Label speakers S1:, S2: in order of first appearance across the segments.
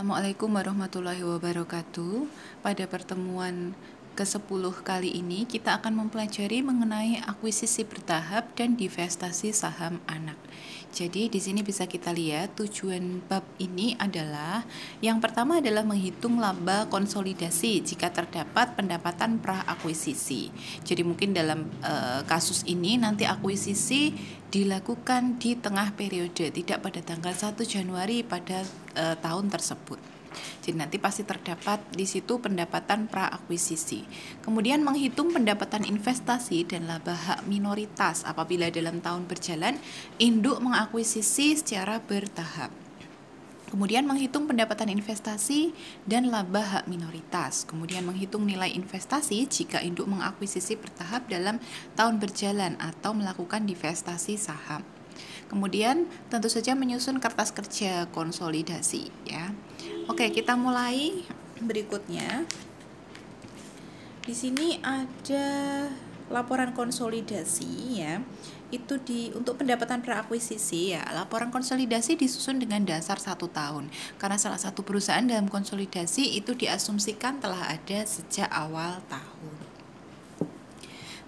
S1: Assalamualaikum warahmatullahi wabarakatuh. Pada pertemuan ke-10 kali ini kita akan mempelajari mengenai akuisisi bertahap dan divestasi saham anak. Jadi di sini bisa kita lihat tujuan bab ini adalah yang pertama adalah menghitung laba konsolidasi jika terdapat pendapatan pra-akuisisi. Jadi mungkin dalam kasus ini nanti akuisisi dilakukan di tengah periode, tidak pada tanggal 1 Januari pada tahun tersebut. Jadi nanti pasti terdapat di situ pendapatan pra-akuisisi. Kemudian menghitung pendapatan investasi dan laba hak minoritas apabila dalam tahun berjalan induk mengakuisisi secara bertahap. Kemudian menghitung pendapatan investasi dan laba hak minoritas. Kemudian menghitung nilai investasi jika induk mengakuisisi bertahap dalam tahun berjalan atau melakukan divestasi saham. Kemudian tentu saja menyusun kertas kerja konsolidasi ya. Oke, kita mulai berikutnya. Di sini ada laporan konsolidasi ya. Itu untuk pendapatan prakuisisi ya. Laporan konsolidasi disusun dengan dasar 1 tahun. Karena salah satu perusahaan dalam konsolidasi itu diasumsikan telah ada sejak awal tahun.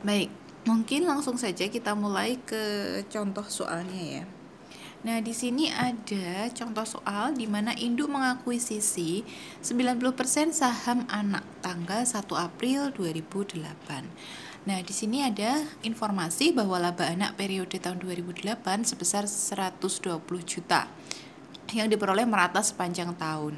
S1: Baik, mungkin langsung saja kita mulai ke contoh soalnya ya. Nah, di sini ada contoh soal di mana induk mengakuisisi 90% saham anak tanggal 1 April 2008. Nah, di sini ada informasi bahwa laba anak periode tahun 2008 sebesar 120 juta yang diperoleh merata sepanjang tahun.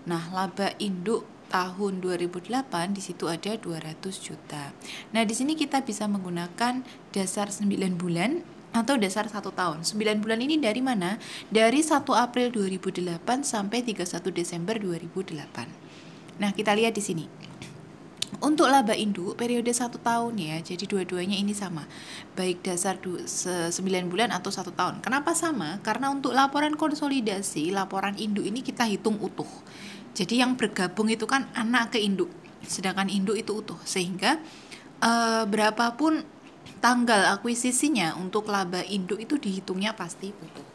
S1: Nah, laba induk tahun 2008 di situ ada 200 juta. Nah, di sini kita bisa menggunakan dasar 9 bulan atau dasar 1 tahun. 9 bulan ini dari mana? Dari 1 April 2008 sampai 31 Desember 2008. Nah, kita lihat di sini. Untuk laba induk periode 1 tahun ya, jadi dua-duanya ini sama. Baik dasar 9 bulan atau 1 tahun. Kenapa sama? Karena untuk laporan konsolidasi, laporan induk ini kita hitung utuh. Jadi yang bergabung itu kan anak ke induk, sedangkan induk itu utuh. Sehingga berapapun tanggal akuisisinya untuk laba induk itu dihitungnya pasti utuh.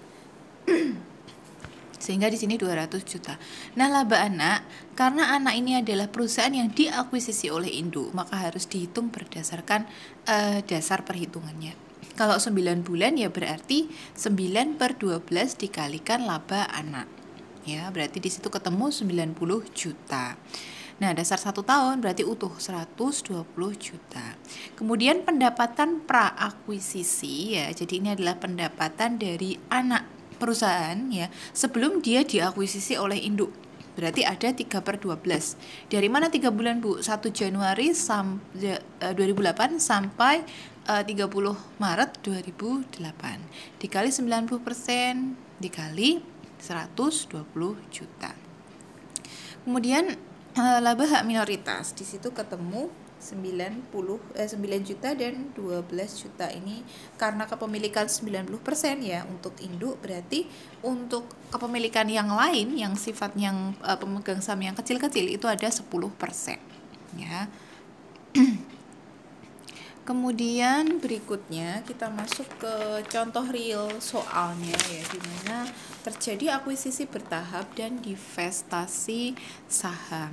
S1: Sehingga di sini 200 juta. Nah, laba anak, karena anak ini adalah perusahaan yang diakuisisi oleh induk, maka harus dihitung berdasarkan dasar perhitungannya. Kalau 9 bulan ya berarti 9/12 dikalikan laba anak. Ya, berarti di situ ketemu 90 juta. Nah, dasar 1 tahun berarti utuh 120 juta. Kemudian pendapatan pra-akuisisi ya. Jadi ini adalah pendapatan dari anak perusahaan ya sebelum dia diakuisisi oleh induk. Berarti ada 3/12. Dari mana 3 bulan, Bu? 1 Januari 2008 sampai 30 Maret 2008. Dikali 90% dikali 120 juta. Kemudian laba hak minoritas di situ ketemu 9 juta dan 12 juta ini karena kepemilikan 90% ya untuk induk, berarti untuk kepemilikan yang lain yang sifat yang pemegang saham yang kecil-kecil itu ada 10% ya. Kemudian berikutnya kita masuk ke contoh real soalnya ya, di mana terjadi akuisisi bertahap dan divestasi saham.